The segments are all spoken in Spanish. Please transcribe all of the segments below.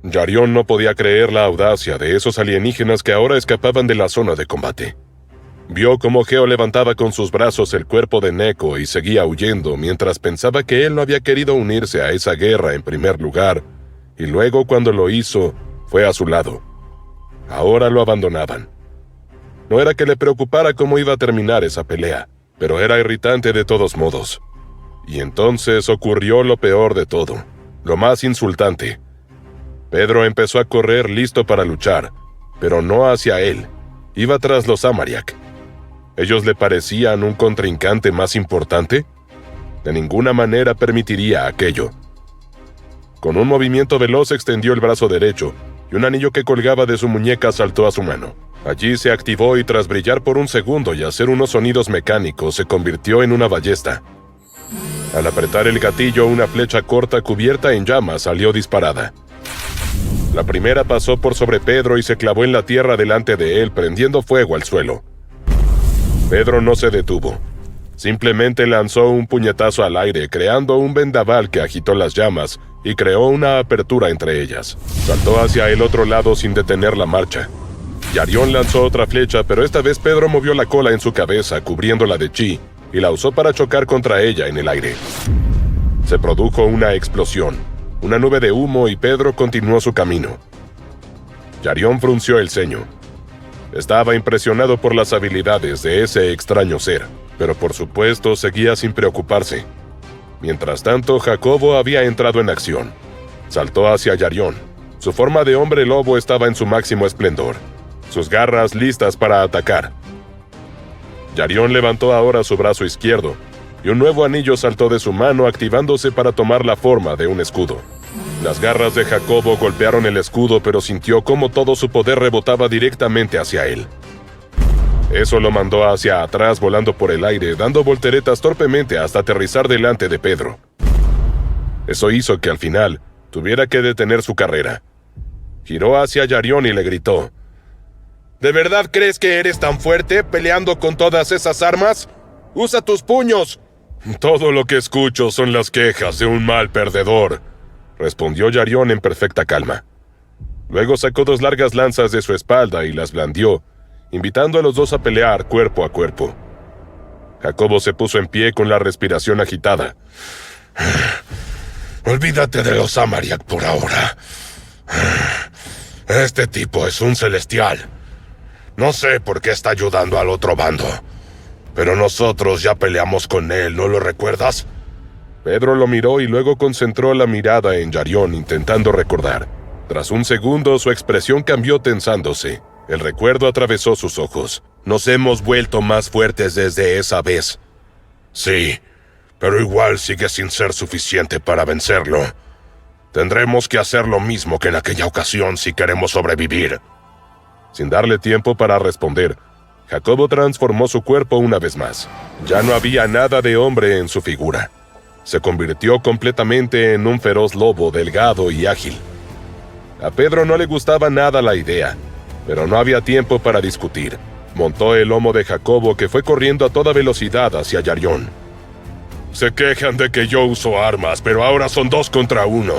Yarión no podía creer la audacia de esos alienígenas que ahora escapaban de la zona de combate. Vio cómo Geo levantaba con sus brazos el cuerpo de Neko y seguía huyendo mientras pensaba que él no había querido unirse a esa guerra en primer lugar, y luego cuando lo hizo, fue a su lado. Ahora lo abandonaban. No era que le preocupara cómo iba a terminar esa pelea, pero era irritante de todos modos. Y entonces ocurrió lo peor de todo, lo más insultante. Pedro empezó a correr listo para luchar, pero no hacia él. Iba tras los Amariak. ¿Ellos le parecían un contrincante más importante? De ninguna manera permitiría aquello. Con un movimiento veloz extendió el brazo derecho, y un anillo que colgaba de su muñeca saltó a su mano. Allí se activó y tras brillar por un segundo y hacer unos sonidos mecánicos, se convirtió en una ballesta. Al apretar el gatillo, una flecha corta cubierta en llamas salió disparada. La primera pasó por sobre Pedro y se clavó en la tierra delante de él, prendiendo fuego al suelo. Pedro no se detuvo. Simplemente lanzó un puñetazo al aire, creando un vendaval que agitó las llamas y creó una apertura entre ellas. Saltó hacia el otro lado sin detener la marcha. Yarión lanzó otra flecha, pero esta vez Pedro movió la cola en su cabeza, cubriéndola de chi, y la usó para chocar contra ella en el aire. Se produjo una explosión, una nube de humo y Pedro continuó su camino. Yarión frunció el ceño. Estaba impresionado por las habilidades de ese extraño ser, pero por supuesto seguía sin preocuparse. Mientras tanto, Jacobo había entrado en acción. Saltó hacia Yarión. Su forma de hombre lobo estaba en su máximo esplendor, sus garras listas para atacar. Yarión levantó ahora su brazo izquierdo, y un nuevo anillo saltó de su mano activándose para tomar la forma de un escudo. Las garras de Jacobo golpearon el escudo, pero sintió cómo todo su poder rebotaba directamente hacia él. Eso lo mandó hacia atrás volando por el aire, dando volteretas torpemente hasta aterrizar delante de Pedro. Eso hizo que al final tuviera que detener su carrera. Giró hacia Yarión y le gritó: ¿De verdad crees que eres tan fuerte peleando con todas esas armas? ¡Usa tus puños! Todo lo que escucho son las quejas de un mal perdedor, respondió Yarión en perfecta calma. Luego sacó dos largas lanzas de su espalda y las blandió, invitando a los dos a pelear cuerpo a cuerpo. Jacobo se puso en pie con la respiración agitada. Olvídate de los Amariak por ahora. Este tipo es un celestial. No sé por qué está ayudando al otro bando, pero nosotros ya peleamos con él, ¿no lo recuerdas? Pedro lo miró y luego concentró la mirada en Yarión, intentando recordar. Tras un segundo, su expresión cambió tensándose. El recuerdo atravesó sus ojos. Nos hemos vuelto más fuertes desde esa vez. Sí, pero igual sigue sin ser suficiente para vencerlo. Tendremos que hacer lo mismo que en aquella ocasión si queremos sobrevivir. Sin darle tiempo para responder, Jacobo transformó su cuerpo una vez más. Ya no había nada de hombre en su figura. Se convirtió completamente en un feroz lobo delgado y ágil. A Pedro no le gustaba nada la idea, pero no había tiempo para discutir. Montó el lomo de Jacobo, que fue corriendo a toda velocidad hacia Yarión. Se quejan de que yo uso armas, pero ahora son 2 contra 1.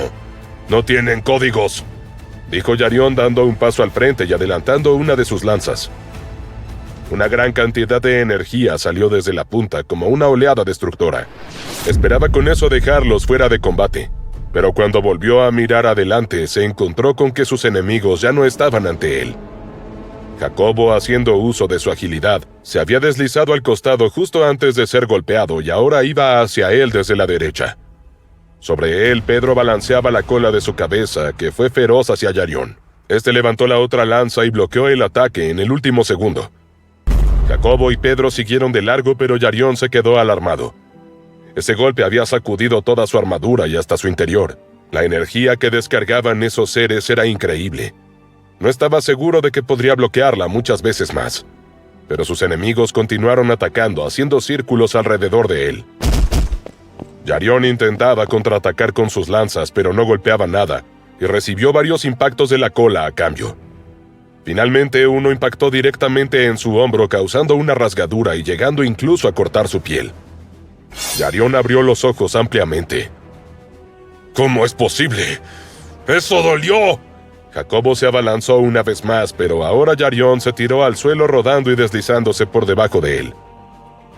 No tienen códigos, dijo Yarión dando un paso al frente y adelantando una de sus lanzas. Una gran cantidad de energía salió desde la punta como una oleada destructora. Esperaba con eso dejarlos fuera de combate, pero cuando volvió a mirar adelante se encontró con que sus enemigos ya no estaban ante él. Jacobo, haciendo uso de su agilidad, se había deslizado al costado justo antes de ser golpeado y ahora iba hacia él desde la derecha. Sobre él, Pedro balanceaba la cola de su cabeza, que fue feroz hacia Yarión. Este levantó la otra lanza y bloqueó el ataque en el último segundo. Jacobo y Pedro siguieron de largo, pero Yarión se quedó alarmado. Ese golpe había sacudido toda su armadura y hasta su interior. La energía que descargaban esos seres era increíble. No estaba seguro de que podría bloquearla muchas veces más. Pero sus enemigos continuaron atacando, haciendo círculos alrededor de él. Yarión intentaba contraatacar con sus lanzas, pero no golpeaba nada, y recibió varios impactos de la cola a cambio. Finalmente, uno impactó directamente en su hombro, causando una rasgadura y llegando incluso a cortar su piel. Yarión abrió los ojos ampliamente. ¿Cómo es posible? ¡Eso dolió!, Jacobo se abalanzó una vez más, pero ahora Yarión se tiró al suelo rodando y deslizándose por debajo de él.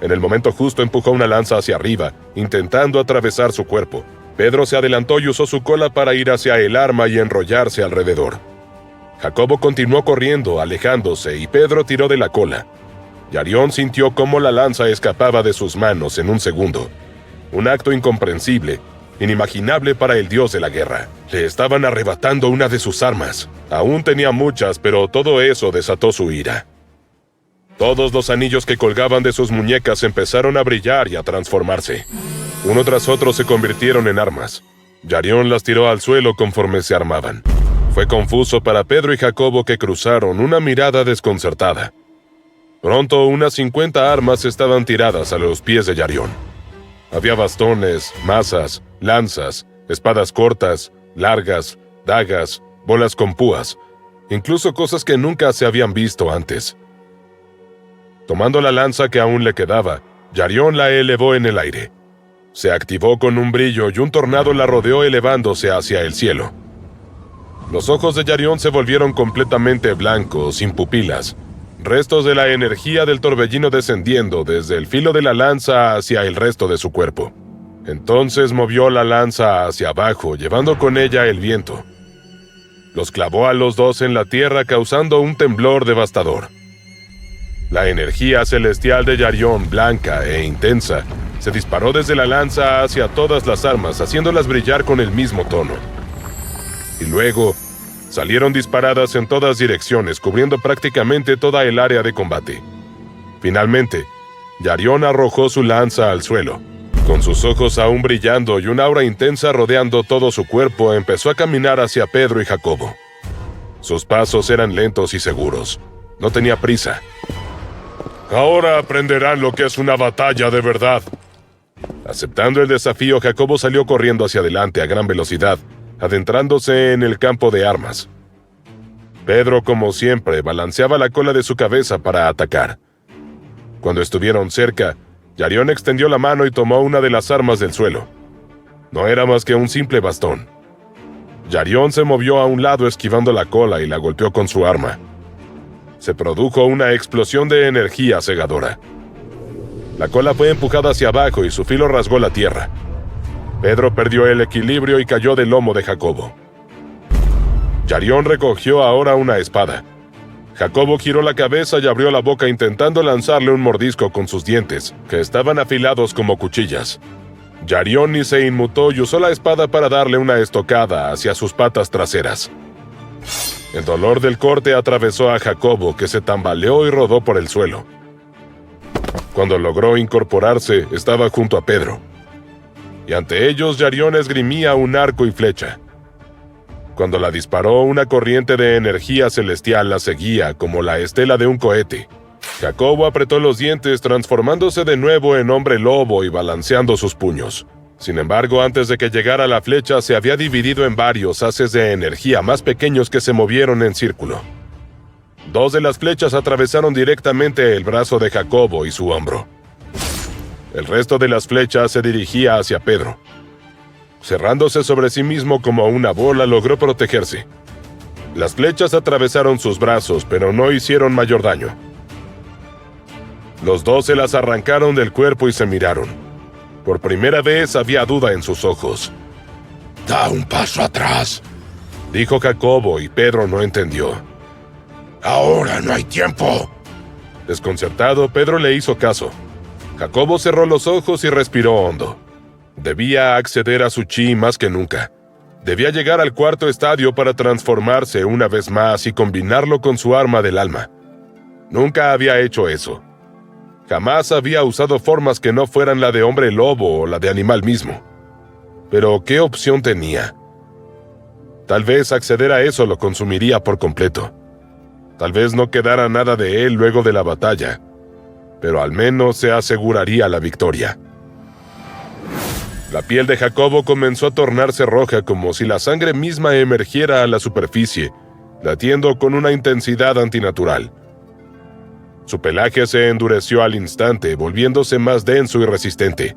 En el momento justo empujó una lanza hacia arriba, intentando atravesar su cuerpo. Pedro se adelantó y usó su cola para ir hacia el arma y enrollarse alrededor. Jacobo continuó corriendo, alejándose, y Pedro tiró de la cola. Yarión sintió cómo la lanza escapaba de sus manos en un segundo. Un acto incomprensible, inimaginable para el dios de la guerra. Le estaban arrebatando una de sus armas. Aún tenía muchas, pero todo eso desató su ira. Todos los anillos que colgaban de sus muñecas empezaron a brillar y a transformarse. Uno tras otro se convirtieron en armas. Yarión las tiró al suelo conforme se armaban. Fue confuso para Pedro y Jacobo, que cruzaron una mirada desconcertada. Pronto unas 50 armas estaban tiradas a los pies de Yarión. Había bastones, mazas, lanzas, espadas cortas, largas, dagas, bolas con púas, incluso cosas que nunca se habían visto antes. Tomando la lanza que aún le quedaba, Yarión la elevó en el aire. Se activó con un brillo y un tornado la rodeó elevándose hacia el cielo. Los ojos de Yarión se volvieron completamente blancos, sin pupilas, restos de la energía del torbellino descendiendo desde el filo de la lanza hacia el resto de su cuerpo. Entonces movió la lanza hacia abajo, llevando con ella el viento. Los clavó a los dos en la tierra, causando un temblor devastador. La energía celestial de Yarión, blanca e intensa, se disparó desde la lanza hacia todas las armas, haciéndolas brillar con el mismo tono. Y luego salieron disparadas en todas direcciones, cubriendo prácticamente toda el área de combate. Finalmente, Yarión arrojó su lanza al suelo. Con sus ojos aún brillando y una aura intensa rodeando todo su cuerpo, empezó a caminar hacia Pedro y Jacobo. Sus pasos eran lentos y seguros. No tenía prisa. Ahora aprenderán lo que es una batalla de verdad. Aceptando el desafío, Jacobo salió corriendo hacia adelante a gran velocidad, adentrándose en el campo de armas. Pedro, como siempre, balanceaba la cola de su cabeza para atacar. Cuando estuvieron cerca, Yarión extendió la mano y tomó una de las armas del suelo. No era más que un simple bastón. Yarión se movió a un lado esquivando la cola y la golpeó con su arma. Se produjo una explosión de energía cegadora. La cola fue empujada hacia abajo y su filo rasgó la tierra. Pedro perdió el equilibrio y cayó del lomo de Jacobo. Yarión recogió ahora una espada. Jacobo giró la cabeza y abrió la boca intentando lanzarle un mordisco con sus dientes, que estaban afilados como cuchillas. Yarión ni se inmutó y usó la espada para darle una estocada hacia sus patas traseras. El dolor del corte atravesó a Jacobo, que se tambaleó y rodó por el suelo. Cuando logró incorporarse, estaba junto a Pedro. Y ante ellos Yarión esgrimía un arco y flecha. Cuando la disparó, una corriente de energía celestial la seguía como la estela de un cohete. Jacobo apretó los dientes, transformándose de nuevo en hombre lobo y balanceando sus puños. Sin embargo, antes de que llegara la flecha, se había dividido en varios haces de energía más pequeños que se movieron en círculo. 2 de las flechas atravesaron directamente el brazo de Jacobo y su hombro. El resto de las flechas se dirigía hacia Pedro. Cerrándose sobre sí mismo como una bola, logró protegerse. Las flechas atravesaron sus brazos, pero no hicieron mayor daño. Los dos se las arrancaron del cuerpo y se miraron. Por primera vez había duda en sus ojos. «Da un paso atrás», dijo Jacobo, y Pedro no entendió. «Ahora no hay tiempo». Desconcertado, Pedro le hizo caso. Jacobo cerró los ojos y respiró hondo. Debía acceder a su chi más que nunca. Debía llegar al cuarto estadio para transformarse una vez más y combinarlo con su arma del alma. Nunca había hecho eso. Jamás había usado formas que no fueran la de hombre lobo o la de animal mismo. Pero ¿qué opción tenía? Tal vez acceder a eso lo consumiría por completo. Tal vez no quedara nada de él luego de la batalla, pero al menos se aseguraría la victoria. La piel de Jacobo comenzó a tornarse roja, como si la sangre misma emergiera a la superficie, latiendo con una intensidad antinatural. Su pelaje se endureció al instante, volviéndose más denso y resistente.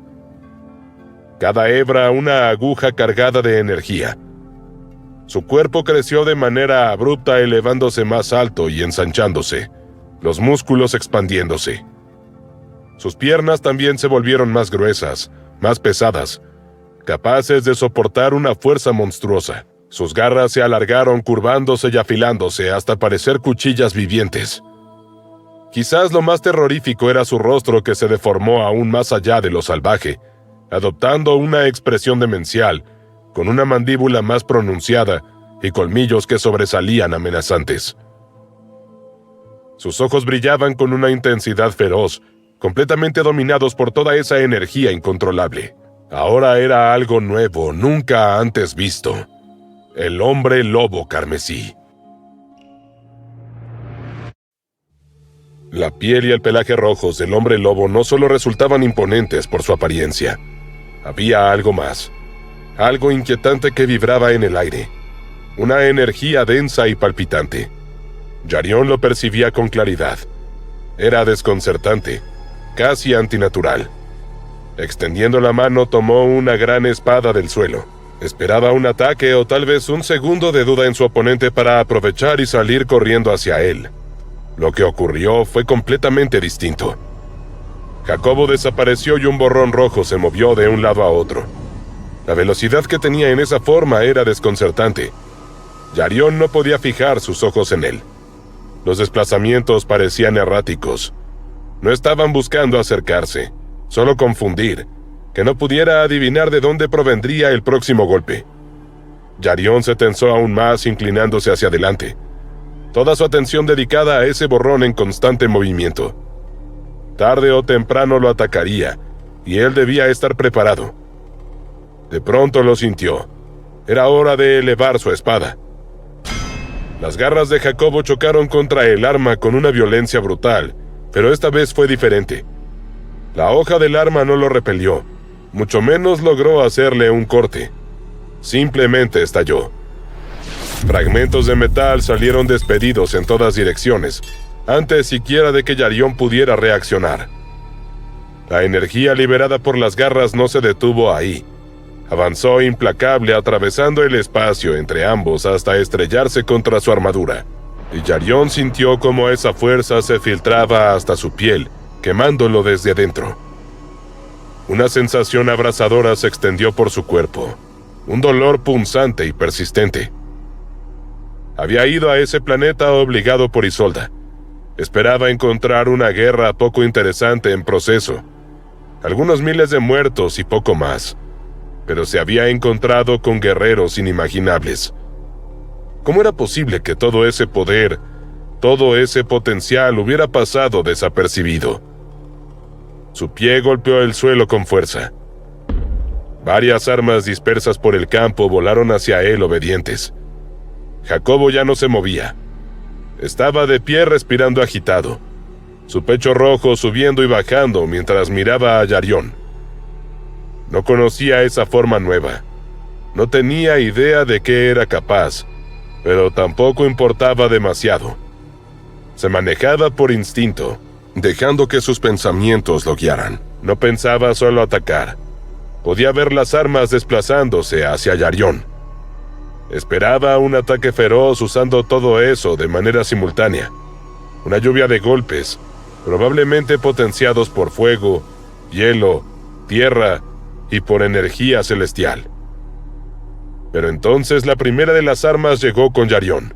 Cada hebra una aguja cargada de energía. Su cuerpo creció de manera abrupta, elevándose más alto y ensanchándose, los músculos expandiéndose. Sus piernas también se volvieron más gruesas, más pesadas, capaces de soportar una fuerza monstruosa. Sus garras se alargaron, curvándose y afilándose hasta parecer cuchillas vivientes. Quizás lo más terrorífico era su rostro, que se deformó aún más allá de lo salvaje, adoptando una expresión demencial, con una mandíbula más pronunciada y colmillos que sobresalían amenazantes. Sus ojos brillaban con una intensidad feroz, completamente dominados por toda esa energía incontrolable. Ahora era algo nuevo, nunca antes visto. El hombre lobo carmesí. La piel y el pelaje rojos del hombre lobo no solo resultaban imponentes por su apariencia. Había algo más. Algo inquietante que vibraba en el aire. Una energía densa y palpitante. Yarión lo percibía con claridad. Era desconcertante, casi antinatural. Extendiendo la mano, tomó una gran espada del suelo. Esperaba un ataque o tal vez un segundo de duda en su oponente para aprovechar y salir corriendo hacia él. Lo que ocurrió fue completamente distinto. Jacobo desapareció y un borrón rojo se movió de un lado a otro. La velocidad que tenía en esa forma era desconcertante. Yarión no podía fijar sus ojos en él. Los desplazamientos parecían erráticos. No estaban buscando acercarse, solo confundir, que no pudiera adivinar de dónde provendría el próximo golpe. Yarión se tensó aún más, inclinándose hacia adelante, toda su atención dedicada a ese borrón en constante movimiento. Tarde o temprano lo atacaría, y él debía estar preparado. De pronto lo sintió. Era hora de elevar su espada. Las garras de Jacobo chocaron contra el arma con una violencia brutal, pero esta vez fue diferente. La hoja del arma no lo repelió, mucho menos logró hacerle un corte. Simplemente estalló. Fragmentos de metal salieron despedidos en todas direcciones, antes siquiera de que Yarión pudiera reaccionar. La energía liberada por las garras no se detuvo ahí. Avanzó implacable, atravesando el espacio entre ambos hasta estrellarse contra su armadura. Y Yarión sintió cómo esa fuerza se filtraba hasta su piel, quemándolo desde adentro. Una sensación abrasadora se extendió por su cuerpo, un dolor punzante y persistente. Había ido a ese planeta obligado por Isolda. Esperaba encontrar una guerra poco interesante en proceso, algunos miles de muertos y poco más, pero se había encontrado con guerreros inimaginables. ¿Cómo era posible que todo ese poder, todo ese potencial hubiera pasado desapercibido? Su pie golpeó el suelo con fuerza. Varias armas dispersas por el campo volaron hacia él obedientes. Jacobo ya no se movía. Estaba de pie respirando agitado, su pecho rojo subiendo y bajando mientras miraba a Yarión. No conocía esa forma nueva. No tenía idea de qué era capaz, pero tampoco importaba demasiado. Se manejaba por instinto, dejando que sus pensamientos lo guiaran. No pensaba solo atacar. Podía ver las armas desplazándose hacia Yarión. Esperaba un ataque feroz usando todo eso de manera simultánea. Una lluvia de golpes, probablemente potenciados por fuego, hielo, tierra y por energía celestial. Pero entonces la primera de las armas llegó con Yarión.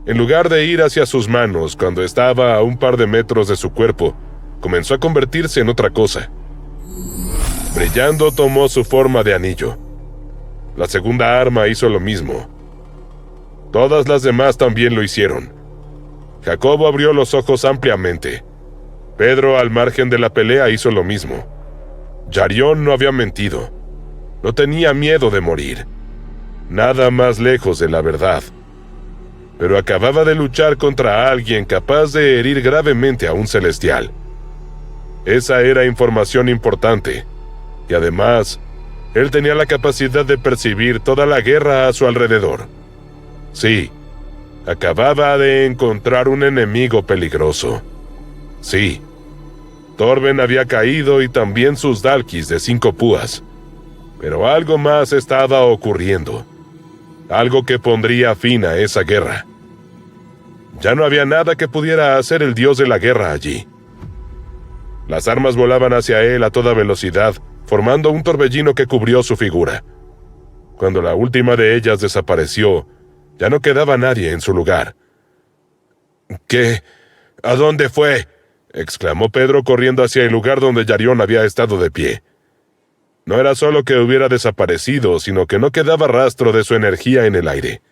En lugar de ir hacia sus manos cuando estaba a un par de metros de su cuerpo, comenzó a convertirse en otra cosa. Brillando tomó su forma de anillo. La segunda arma hizo lo mismo. Todas las demás también lo hicieron. Jacobo abrió los ojos ampliamente. Pedro, al margen de la pelea, hizo lo mismo. Yarión no había mentido. No tenía miedo de morir. Nada más lejos de la verdad. Pero acababa de luchar contra alguien capaz de herir gravemente a un celestial. Esa era información importante. Y además, él tenía la capacidad de percibir toda la guerra a su alrededor. Sí, acababa de encontrar un enemigo peligroso. Sí, Torben había caído y también sus Dalkis de 5 púas. Pero algo más estaba ocurriendo. algo que pondría fin a esa guerra. Ya no había nada que pudiera hacer el dios de la guerra allí. Las armas volaban hacia él a toda velocidad, formando un torbellino que cubrió su figura. Cuando la última de ellas desapareció, ya no quedaba nadie en su lugar. «¿Qué? ¿A dónde fue?», exclamó Pedro corriendo hacia el lugar donde Yarión había estado de pie. No era solo que hubiera desaparecido, sino que no quedaba rastro de su energía en el aire.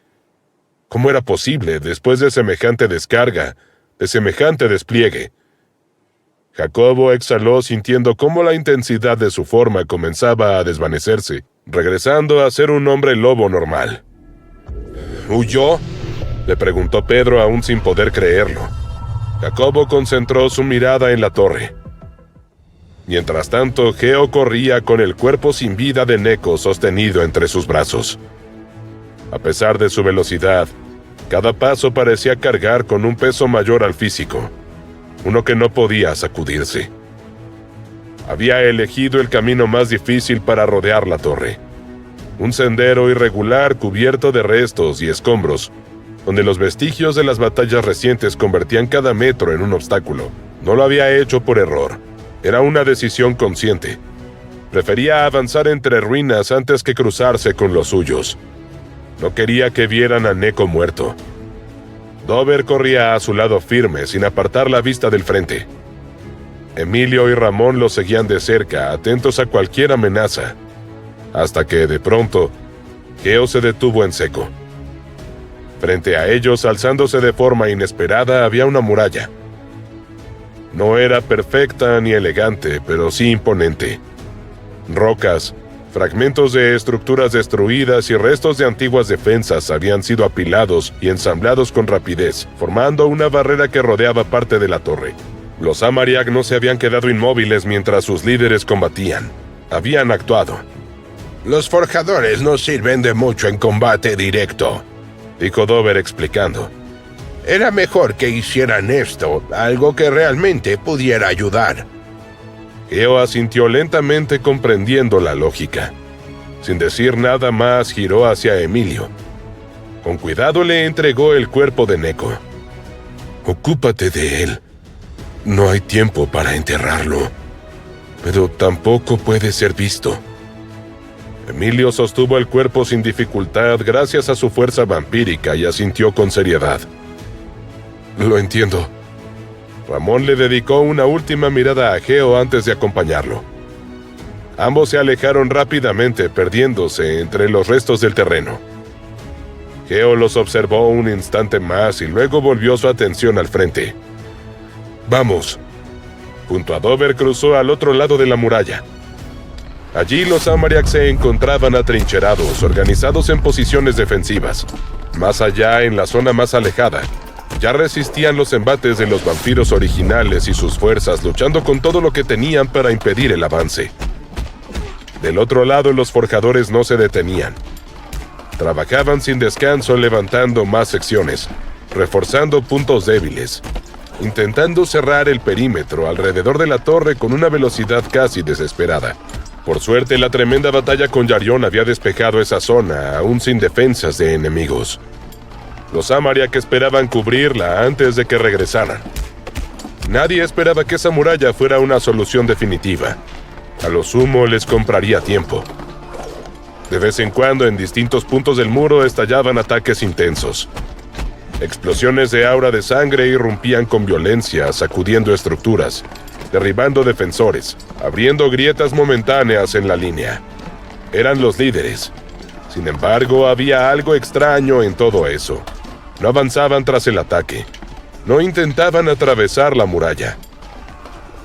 ¿Cómo era posible, después de semejante descarga, de semejante despliegue? Jacobo exhaló sintiendo cómo la intensidad de su forma comenzaba a desvanecerse, regresando a ser un hombre lobo normal. ¿Huyó?, le preguntó Pedro aún sin poder creerlo. Jacobo concentró su mirada en la torre. Mientras tanto, Geo corría con el cuerpo sin vida de Neco sostenido entre sus brazos. A pesar de su velocidad, cada paso parecía cargar con un peso mayor al físico, uno que no podía sacudirse. Había elegido el camino más difícil para rodear la torre. Un sendero irregular cubierto de restos y escombros, donde los vestigios de las batallas recientes convertían cada metro en un obstáculo. No lo había hecho por error. Era una decisión consciente. Prefería avanzar entre ruinas antes que cruzarse con los suyos. No quería que vieran a Neco muerto. Dover corría a su lado firme, sin apartar la vista del frente. Emilio y Ramón lo seguían de cerca, atentos a cualquier amenaza, hasta que, de pronto, Geo se detuvo en seco. Frente a ellos, alzándose de forma inesperada, había una muralla. No era perfecta ni elegante, pero sí imponente. Rocas, fragmentos de estructuras destruidas y restos de antiguas defensas habían sido apilados y ensamblados con rapidez, formando una barrera que rodeaba parte de la torre. Los Amariak no se habían quedado inmóviles mientras sus líderes combatían. Habían actuado. «Los forjadores no sirven de mucho en combate directo», dijo Dover explicando. «Era mejor que hicieran esto, algo que realmente pudiera ayudar». Geo asintió lentamente comprendiendo la lógica. Sin decir nada más, giró hacia Emilio. Con cuidado le entregó el cuerpo de Neco. «Ocúpate de él. No hay tiempo para enterrarlo, pero tampoco puede ser visto». Emilio sostuvo el cuerpo sin dificultad gracias a su fuerza vampírica y asintió con seriedad. «Lo entiendo». Ramón le dedicó una última mirada a Geo antes de acompañarlo. Ambos se alejaron rápidamente, perdiéndose entre los restos del terreno. Geo los observó un instante más y luego volvió su atención al frente. «Vamos». Junto a Dover cruzó al otro lado de la muralla. Allí los Amariak se encontraban atrincherados, organizados en posiciones defensivas. Más allá, en la zona más alejada, ya resistían los embates de los vampiros originales y sus fuerzas, luchando con todo lo que tenían para impedir el avance. Del otro lado, los forjadores no se detenían. Trabajaban sin descanso levantando más secciones, reforzando puntos débiles, intentando cerrar el perímetro alrededor de la torre con una velocidad casi desesperada. Por suerte, la tremenda batalla con Yarión había despejado esa zona, aún sin defensas de enemigos. Los Amariak esperaban cubrirla antes de que regresaran. Nadie esperaba que esa muralla fuera una solución definitiva. A lo sumo les compraría tiempo. De vez en cuando, en distintos puntos del muro estallaban ataques intensos. Explosiones de aura de sangre irrumpían con violencia, sacudiendo estructuras, derribando defensores, abriendo grietas momentáneas en la línea. Eran los líderes. Sin embargo, había algo extraño en todo eso. No avanzaban tras el ataque. No intentaban atravesar la muralla.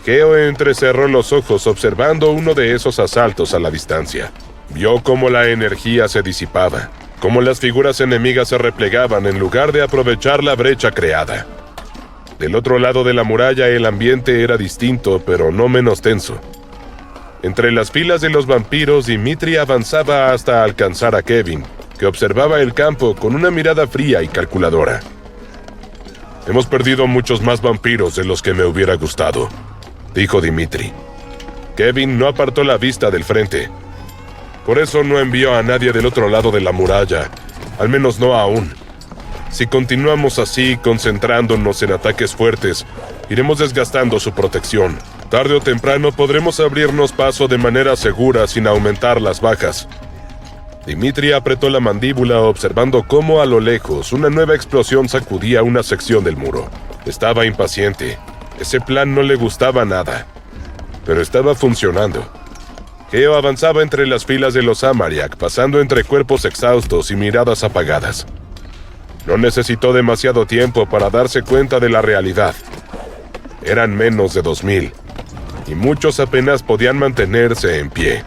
Geo entrecerró los ojos observando uno de esos asaltos a la distancia. Vio cómo la energía se disipaba, cómo las figuras enemigas se replegaban en lugar de aprovechar la brecha creada. Del otro lado de la muralla el ambiente era distinto, pero no menos tenso. Entre las filas de los vampiros, Dimitri avanzaba hasta alcanzar a Kevin, que observaba el campo con una mirada fría y calculadora. «Hemos perdido muchos más vampiros de los que me hubiera gustado», dijo Dimitri. Kevin no apartó la vista del frente. «Por eso no envió a nadie del otro lado de la muralla, al menos no aún. Si continuamos así, concentrándonos en ataques fuertes, iremos desgastando su protección. Tarde o temprano podremos abrirnos paso de manera segura sin aumentar las bajas. Dimitri apretó la mandíbula observando cómo a lo lejos una nueva explosión sacudía una sección del muro. Estaba impaciente. Ese plan no le gustaba nada, pero estaba funcionando. Geo avanzaba entre las filas de los Amariak, pasando entre cuerpos exhaustos y miradas apagadas. No necesitó demasiado tiempo para darse cuenta de la realidad. Eran menos de 2000, y muchos apenas podían mantenerse en pie.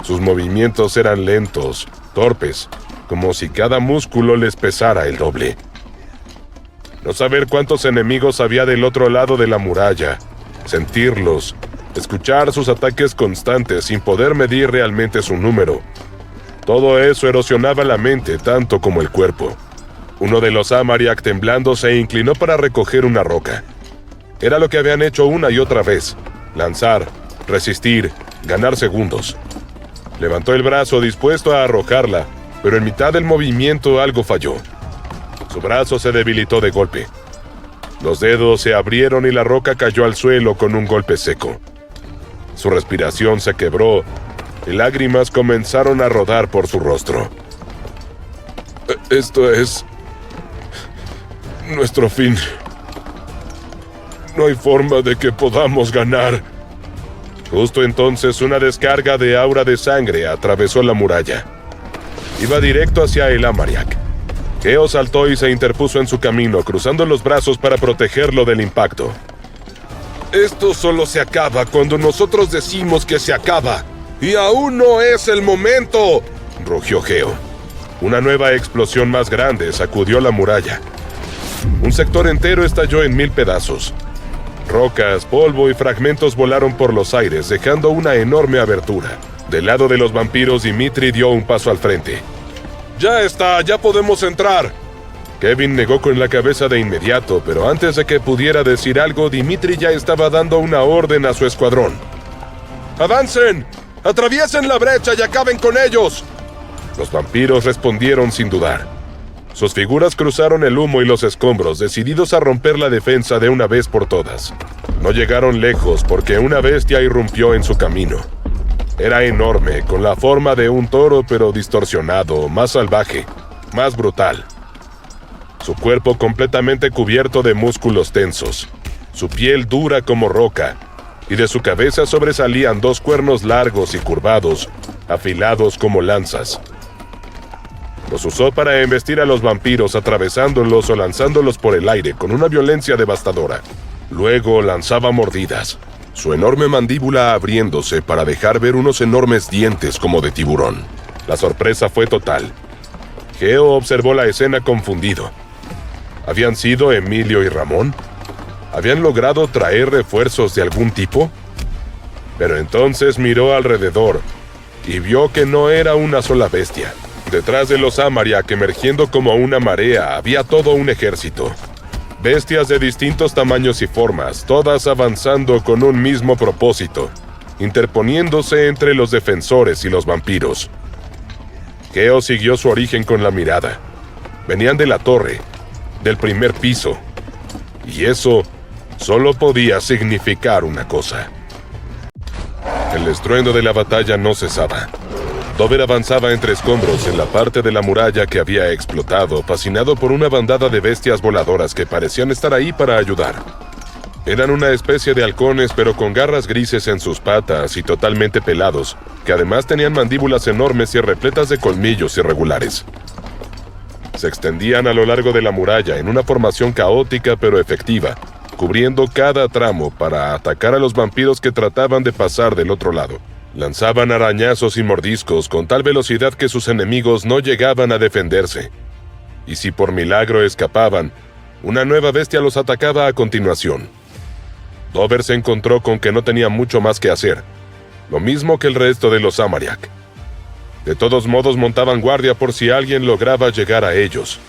Sus movimientos eran lentos, torpes, como si cada músculo les pesara el doble. No saber cuántos enemigos había del otro lado de la muralla, sentirlos, escuchar sus ataques constantes sin poder medir realmente su número. Todo eso erosionaba la mente tanto como el cuerpo. Uno de los Amariak, temblando, se inclinó para recoger una roca. Era lo que habían hecho una y otra vez: lanzar, resistir, ganar segundos. Levantó el brazo dispuesto a arrojarla, pero en mitad del movimiento algo falló. Su brazo se debilitó de golpe. Los dedos se abrieron y la roca cayó al suelo con un golpe seco. Su respiración se quebró y lágrimas comenzaron a rodar por su rostro. Esto es nuestro fin. No hay forma de que podamos ganar. Justo entonces una descarga de aura de sangre atravesó la muralla. Iba directo hacia el Amariak. Geo saltó y se interpuso en su camino, cruzando los brazos para protegerlo del impacto. Esto solo se acaba cuando nosotros decimos que se acaba. ¡Y aún no es el momento!, rugió Geo. Una nueva explosión más grande sacudió la muralla. Un sector entero estalló en 1000 pedazos. Rocas, polvo y fragmentos volaron por los aires, dejando una enorme abertura. Del lado de los vampiros, Dimitri dio un paso al frente. ¡Ya está! ¡Ya podemos entrar! Kevin negó con la cabeza de inmediato, pero antes de que pudiera decir algo, Dimitri ya estaba dando una orden a su escuadrón. ¡Avancen! ¡Atraviesen la brecha y acaben con ellos! Los vampiros respondieron sin dudar. Sus figuras cruzaron el humo y los escombros, decididos a romper la defensa de una vez por todas. No llegaron lejos porque una bestia irrumpió en su camino. Era enorme, con la forma de un toro pero distorsionado, más salvaje, más brutal. Su cuerpo completamente cubierto de músculos tensos, su piel dura como roca, y de su cabeza sobresalían 2 cuernos largos y curvados, afilados como lanzas. Los usó para embestir a los vampiros, atravesándolos o lanzándolos por el aire con una violencia devastadora. Luego lanzaba mordidas, su enorme mandíbula abriéndose para dejar ver unos enormes dientes como de tiburón. La sorpresa fue total. Geo observó la escena confundido. ¿Habían sido Emilio y Ramón? ¿Habían logrado traer refuerzos de algún tipo? Pero entonces miró alrededor y vio que no era una sola bestia. Detrás de los Amariak, emergiendo como una marea, había todo un ejército. Bestias de distintos tamaños y formas, todas avanzando con un mismo propósito, interponiéndose entre los defensores y los vampiros. Geo siguió su origen con la mirada. Venían de la torre, del primer piso, y eso solo podía significar una cosa. El estruendo de la batalla no cesaba. Dover avanzaba entre escombros en la parte de la muralla que había explotado, fascinado por una bandada de bestias voladoras que parecían estar ahí para ayudar. Eran una especie de halcones, pero con garras grises en sus patas y totalmente pelados, que además tenían mandíbulas enormes y repletas de colmillos irregulares. Se extendían a lo largo de la muralla en una formación caótica pero efectiva, cubriendo cada tramo para atacar a los vampiros que trataban de pasar del otro lado. Lanzaban arañazos y mordiscos con tal velocidad que sus enemigos no llegaban a defenderse. Y si por milagro escapaban, una nueva bestia los atacaba a continuación. Dover se encontró con que no tenía mucho más que hacer, lo mismo que el resto de los Amariak. De todos modos montaban guardia por si alguien lograba llegar a ellos.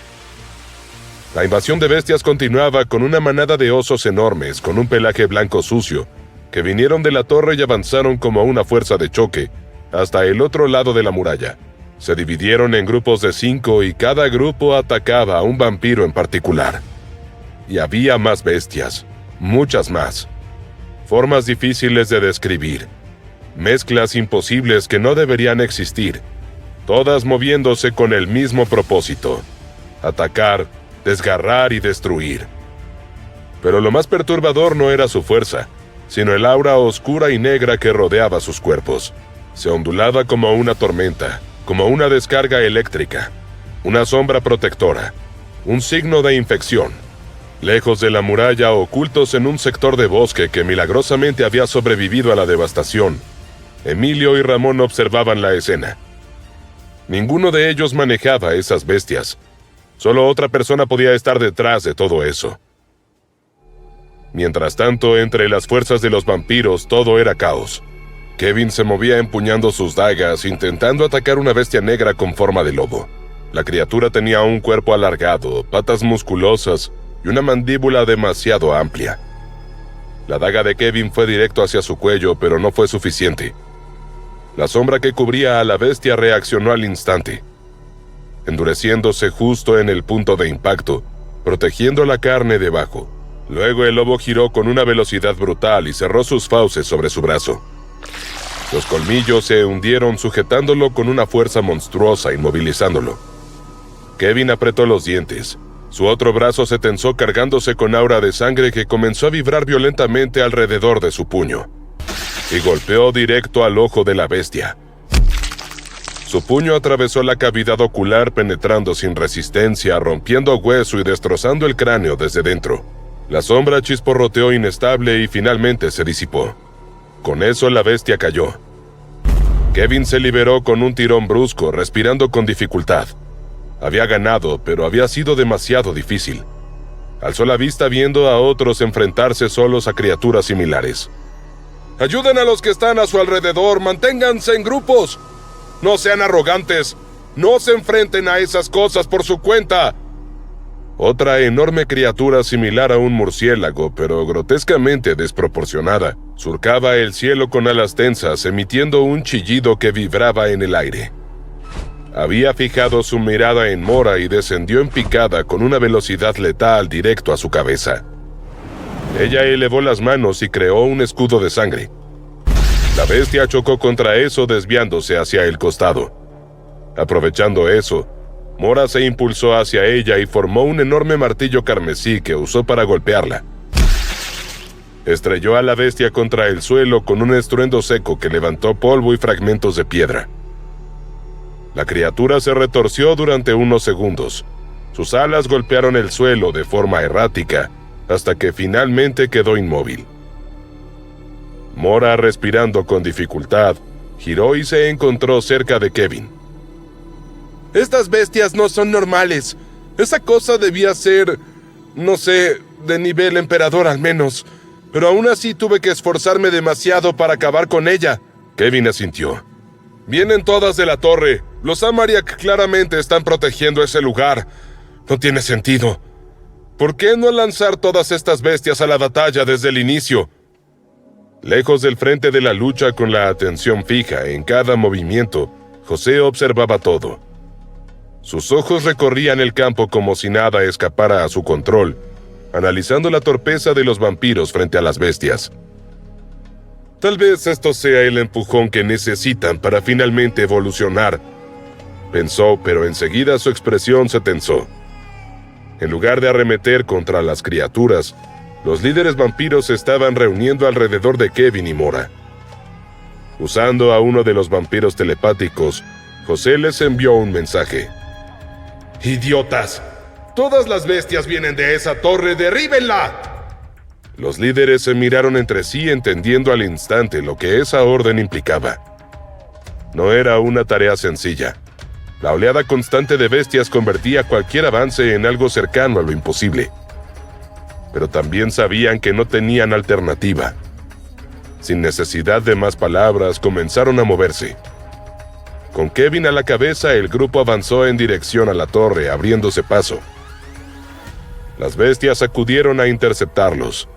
La invasión de bestias continuaba con una manada de osos enormes con un pelaje blanco sucio, que vinieron de la torre y avanzaron como una fuerza de choque hasta el otro lado de la muralla. Se dividieron en grupos de 5 y cada grupo atacaba a un vampiro en particular. Y había más bestias, muchas más. Formas difíciles de describir. Mezclas imposibles que no deberían existir. Todas moviéndose con el mismo propósito: atacar, desgarrar y destruir. Pero lo más perturbador no era su fuerza, sino el aura oscura y negra que rodeaba sus cuerpos. Se ondulaba como una tormenta, como una descarga eléctrica, una sombra protectora, un signo de infección. Lejos de la muralla, ocultos en un sector de bosque que milagrosamente había sobrevivido a la devastación, Emilio y Ramón observaban la escena. Ninguno de ellos manejaba esas bestias. Solo otra persona podía estar detrás de todo eso. Mientras tanto, entre las fuerzas de los vampiros, todo era caos. Kevin se movía empuñando sus dagas, intentando atacar una bestia negra con forma de lobo. La criatura tenía un cuerpo alargado, patas musculosas y una mandíbula demasiado amplia. La daga de Kevin fue directo hacia su cuello, pero no fue suficiente. La sombra que cubría a la bestia reaccionó al instante, endureciéndose justo en el punto de impacto, protegiendo la carne debajo. Luego el lobo giró con una velocidad brutal y cerró sus fauces sobre su brazo. Los colmillos se hundieron sujetándolo con una fuerza monstruosa, inmovilizándolo. Kevin apretó los dientes. Su otro brazo se tensó cargándose con aura de sangre que comenzó a vibrar violentamente alrededor de su puño, y golpeó directo al ojo de la bestia. Su puño atravesó la cavidad ocular penetrando sin resistencia, rompiendo hueso y destrozando el cráneo desde dentro. La sombra chisporroteó inestable y finalmente se disipó. Con eso la bestia cayó. Kevin se liberó con un tirón brusco, respirando con dificultad. Había ganado, pero había sido demasiado difícil. Alzó la vista viendo a otros enfrentarse solos a criaturas similares. «Ayuden a los que están a su alrededor, manténganse en grupos. No sean arrogantes, no se enfrenten a esas cosas por su cuenta». Otra enorme criatura similar a un murciélago, pero grotescamente desproporcionada, surcaba el cielo con alas tensas, emitiendo un chillido que vibraba en el aire. Había fijado su mirada en Mora y descendió en picada con una velocidad letal directo a su cabeza. Ella elevó las manos y creó un escudo de sangre. La bestia chocó contra eso, desviándose hacia el costado. Aprovechando eso, Mora se impulsó hacia ella y formó un enorme martillo carmesí que usó para golpearla. Estrelló a la bestia contra el suelo con un estruendo seco que levantó polvo y fragmentos de piedra. La criatura se retorció durante unos segundos. Sus alas golpearon el suelo de forma errática, hasta que finalmente quedó inmóvil. Mora, respirando con dificultad, giró y se encontró cerca de Kevin. «Estas bestias no son normales. Esa cosa debía ser, no sé, de nivel emperador al menos. Pero aún así tuve que esforzarme demasiado para acabar con ella». Kevin asintió. «Vienen todas de la torre. Los Amariak claramente están protegiendo ese lugar. No tiene sentido. ¿Por qué no lanzar todas estas bestias a la batalla desde el inicio?» Lejos del frente de la lucha, con la atención fija en cada movimiento, José observaba todo. Sus ojos recorrían el campo como si nada escapara a su control, analizando la torpeza de los vampiros frente a las bestias. «Tal vez esto sea el empujón que necesitan para finalmente evolucionar», pensó, pero enseguida su expresión se tensó. En lugar de arremeter contra las criaturas, los líderes vampiros se estaban reuniendo alrededor de Kevin y Mora. Usando a uno de los vampiros telepáticos, José les envió un mensaje. «¡Idiotas! Todas las bestias vienen de esa torre, ¡derríbenla!». Los líderes se miraron entre sí, entendiendo al instante lo que esa orden implicaba. No era una tarea sencilla. La oleada constante de bestias convertía cualquier avance en algo cercano a lo imposible. Pero también sabían que no tenían alternativa. Sin necesidad de más palabras, comenzaron a moverse. Con Kevin a la cabeza, el grupo avanzó en dirección a la torre, abriéndose paso. Las bestias acudieron a interceptarlos,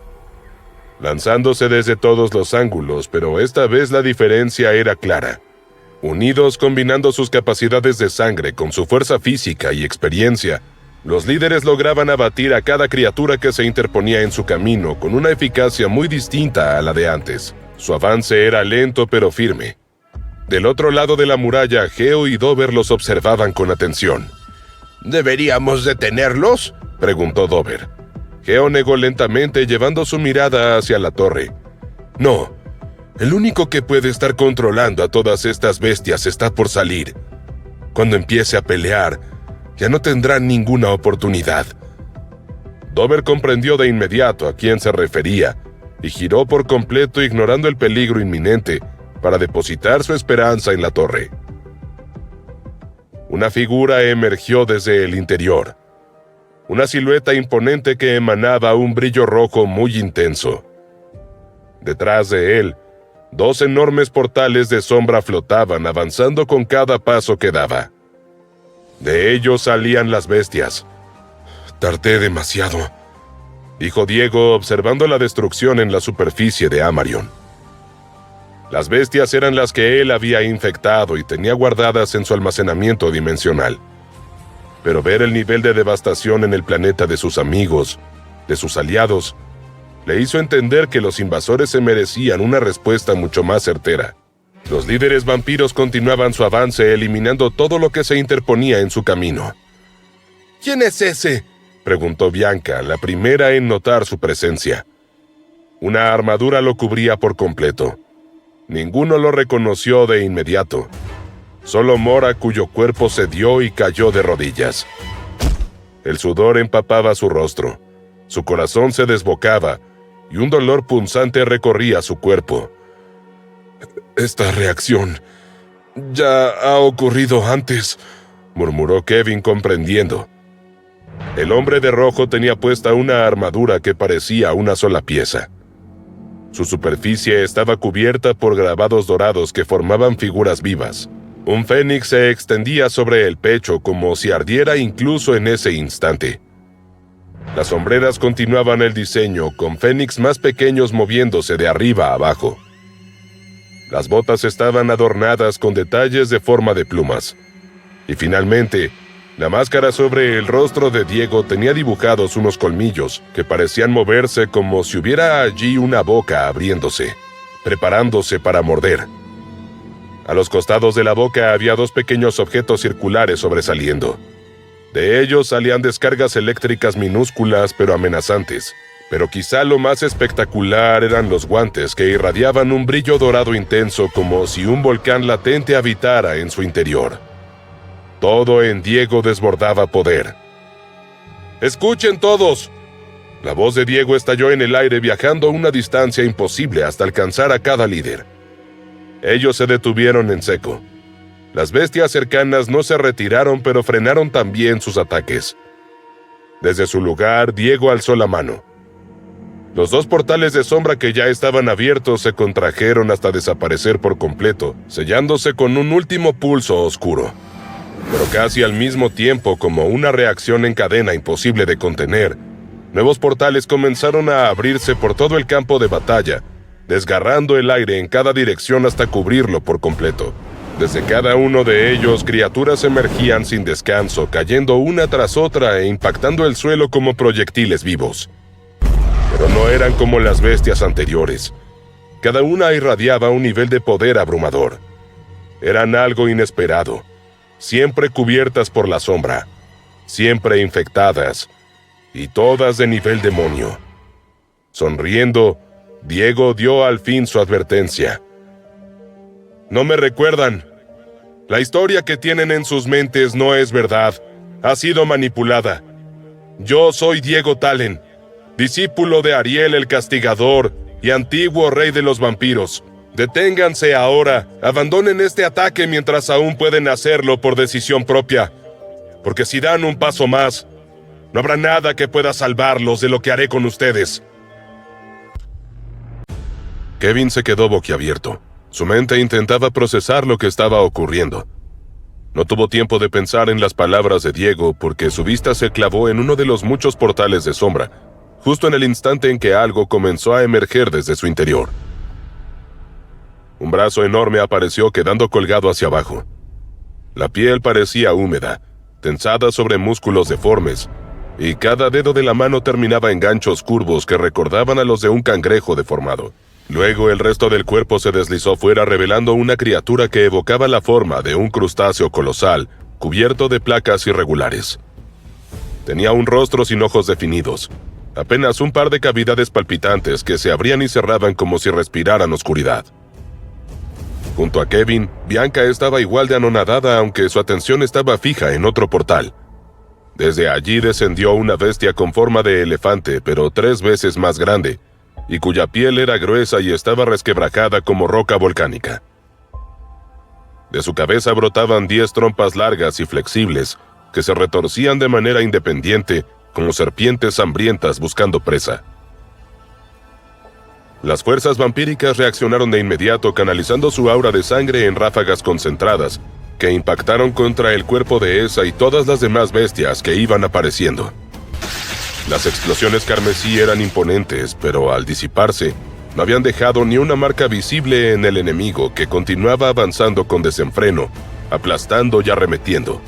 lanzándose desde todos los ángulos, pero esta vez la diferencia era clara. Unidos, combinando sus capacidades de sangre con su fuerza física y experiencia, los líderes lograban abatir a cada criatura que se interponía en su camino con una eficacia muy distinta a la de antes. Su avance era lento pero firme. Del otro lado de la muralla, Geo y Dover los observaban con atención. ¿Deberíamos detenerlos?, preguntó Dover. Geo negó lentamente, llevando su mirada hacia la torre. No, el único que puede estar controlando a todas estas bestias está por salir. Cuando empiece a pelear, ya no tendrán ninguna oportunidad. Dover comprendió de inmediato a quién se refería y giró por completo, ignorando el peligro inminente, para depositar su esperanza en la torre. Una figura emergió desde el interior. Una silueta imponente que emanaba un brillo rojo muy intenso. Detrás de él, 2 enormes portales de sombra flotaban, avanzando con cada paso que daba. De ellos salían las bestias. «Tardé demasiado», dijo Diego, observando la destrucción en la superficie de Amarion. Las bestias eran las que él había infectado y tenía guardadas en su almacenamiento dimensional. Pero ver el nivel de devastación en el planeta de sus amigos, de sus aliados, le hizo entender que los invasores se merecían una respuesta mucho más certera. Los líderes vampiros continuaban su avance, eliminando todo lo que se interponía en su camino. «¿Quién es ese?», preguntó Bianca, la primera en notar su presencia. Una armadura lo cubría por completo. Ninguno lo reconoció de inmediato. Solo Mora, cuyo cuerpo cedió y cayó de rodillas. El sudor empapaba su rostro. Su corazón se desbocaba y un dolor punzante recorría su cuerpo. «Esta reacción ya ha ocurrido antes», murmuró Kevin, comprendiendo. El hombre de rojo tenía puesta una armadura que parecía una sola pieza. Su superficie estaba cubierta por grabados dorados que formaban figuras vivas. Un fénix se extendía sobre el pecho como si ardiera incluso en ese instante. Las sombreras continuaban el diseño, con fénix más pequeños moviéndose de arriba a abajo. Las botas estaban adornadas con detalles de forma de plumas. Y finalmente, la máscara sobre el rostro de Diego tenía dibujados unos colmillos que parecían moverse como si hubiera allí una boca abriéndose, preparándose para morder. A los costados de la boca había 2 pequeños objetos circulares sobresaliendo. De ellos salían descargas eléctricas minúsculas pero amenazantes. Pero quizá lo más espectacular eran los guantes que irradiaban un brillo dorado intenso, como si un volcán latente habitara en su interior. Todo en Diego desbordaba poder. «¡Escuchen todos!». La voz de Diego estalló en el aire, viajando a una distancia imposible hasta alcanzar a cada líder. Ellos se detuvieron en seco. Las bestias cercanas no se retiraron, pero frenaron también sus ataques. Desde su lugar, Diego alzó la mano. Los 2 portales de sombra que ya estaban abiertos se contrajeron hasta desaparecer por completo, sellándose con un último pulso oscuro. Pero casi al mismo tiempo, como una reacción en cadena imposible de contener, nuevos portales comenzaron a abrirse por todo el campo de batalla, desgarrando el aire en cada dirección hasta cubrirlo por completo. Desde cada uno de ellos, criaturas emergían sin descanso, cayendo una tras otra e impactando el suelo como proyectiles vivos. Pero no eran como las bestias anteriores. Cada una irradiaba un nivel de poder abrumador. Eran algo inesperado, siempre cubiertas por la sombra, siempre infectadas, y todas de nivel demonio. Sonriendo, Diego dio al fin su advertencia. «No me recuerdan. La historia que tienen en sus mentes no es verdad. Ha sido manipulada. Yo soy Diego Talen, discípulo de Ariel el Castigador y antiguo rey de los vampiros. Deténganse ahora, abandonen este ataque mientras aún pueden hacerlo por decisión propia, porque si dan un paso más, no habrá nada que pueda salvarlos de lo que haré con ustedes». Kevin se quedó boquiabierto. Su mente intentaba procesar lo que estaba ocurriendo. No tuvo tiempo de pensar en las palabras de Diego porque su vista se clavó en uno de los muchos portales de sombra, justo en el instante en que algo comenzó a emerger desde su interior. Un brazo enorme apareció quedando colgado hacia abajo. La piel parecía húmeda, tensada sobre músculos deformes, y cada dedo de la mano terminaba en ganchos curvos que recordaban a los de un cangrejo deformado. Luego el resto del cuerpo se deslizó fuera, revelando una criatura que evocaba la forma de un crustáceo colosal, cubierto de placas irregulares. Tenía un rostro sin ojos definidos, apenas un par de cavidades palpitantes que se abrían y cerraban como si respiraran oscuridad. Junto a Kevin, Bianca estaba igual de anonadada, aunque su atención estaba fija en otro portal. Desde allí descendió una bestia con forma de elefante, pero 3 veces más grande, y cuya piel era gruesa y estaba resquebrajada como roca volcánica. De su cabeza brotaban 10 trompas largas y flexibles, que se retorcían de manera independiente, como serpientes hambrientas buscando presa. Las fuerzas vampíricas reaccionaron de inmediato, canalizando su aura de sangre en ráfagas concentradas, que impactaron contra el cuerpo de esa y todas las demás bestias que iban apareciendo. Las explosiones carmesí eran imponentes, pero al disiparse, no habían dejado ni una marca visible en el enemigo, que continuaba avanzando con desenfreno, aplastando y arremetiendo.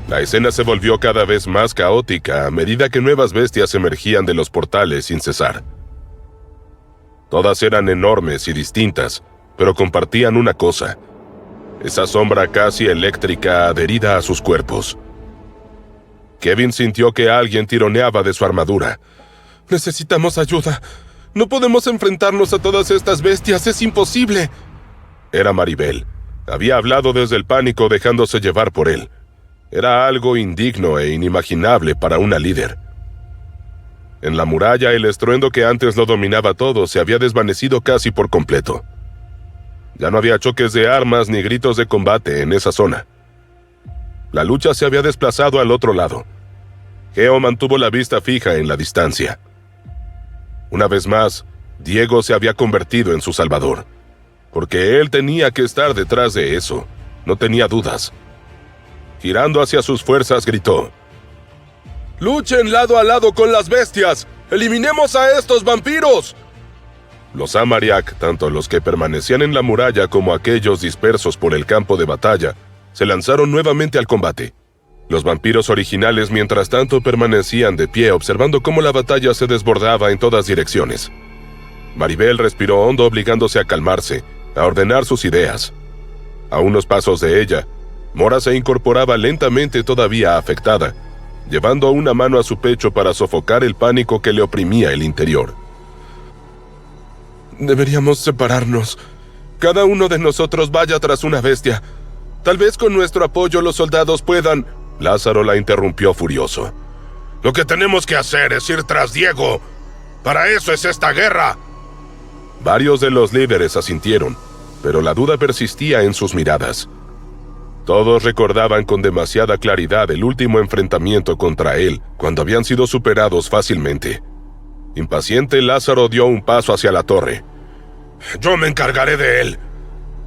La escena se volvió cada vez más caótica a medida que nuevas bestias emergían de los portales sin cesar. Todas eran enormes y distintas, pero compartían una cosa: esa sombra casi eléctrica adherida a sus cuerpos. Kevin sintió que alguien tironeaba de su armadura. «Necesitamos ayuda. No podemos enfrentarnos a todas estas bestias, es imposible». Era Maribel. Había hablado desde el pánico, dejándose llevar por él. Era algo indigno e inimaginable para una líder. En la muralla, el estruendo que antes lo dominaba todo se había desvanecido casi por completo. Ya no había choques de armas ni gritos de combate en esa zona. La lucha se había desplazado al otro lado. Geo mantuvo la vista fija en la distancia. Una vez más, Diego se había convertido en su salvador, porque él tenía que estar detrás de eso, no tenía dudas. Girando hacia sus fuerzas, gritó: «¡Luchen lado a lado con las bestias! ¡Eliminemos a estos vampiros!». Los Amariak, tanto los que permanecían en la muralla como aquellos dispersos por el campo de batalla, se lanzaron nuevamente al combate. Los vampiros originales, mientras tanto, permanecían de pie, observando cómo la batalla se desbordaba en todas direcciones. Maribel respiró hondo, obligándose a calmarse, a ordenar sus ideas. A unos pasos de ella, Mora se incorporaba lentamente, todavía afectada, llevando una mano a su pecho para sofocar el pánico que le oprimía el interior. «Deberíamos separarnos. Cada uno de nosotros vaya tras una bestia. Tal vez con nuestro apoyo los soldados puedan...» Lázaro la interrumpió furioso. «Lo que tenemos que hacer es ir tras Diego. Para eso es esta guerra». Varios de los líderes asintieron, pero la duda persistía en sus miradas. Todos recordaban con demasiada claridad el último enfrentamiento contra él, cuando habían sido superados fácilmente. Impaciente, Lázaro dio un paso hacia la torre. «Yo me encargaré de él».